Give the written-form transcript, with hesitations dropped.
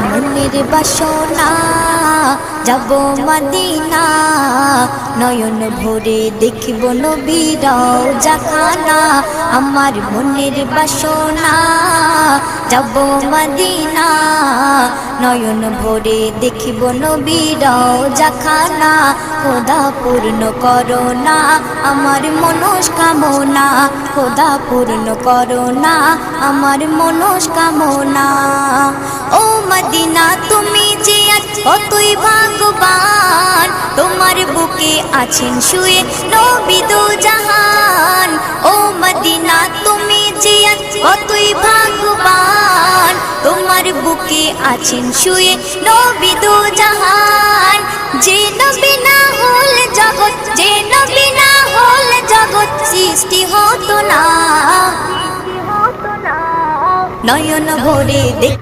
মনের বাসনা যাব মদিনা নয়ন ভরে দেখিব নবীর রওজাখানা আমার মনের বাসনা যাব মদিনা নয়ন ভরে দেখিব নবীর রওজাখানা খোদা পূর্ণ করো না আমার মনস্কামনা খোদা পূর্ণ করো না আমার মনস্কামনা ও মদিনা তুমি যে কতই ভাগ্যবান তোমার বুকে আছেন শুয়ে নবী দো জাহান ও মদিনা তুমি যে কতই ভাগ্যবান তোমার বুকে আছেন শুয়ে নবী দো জাহান যে নবী না হল জগৎ যে নবী না হল জগৎ সৃষ্টি হতো না নয়ন ভরে দেখ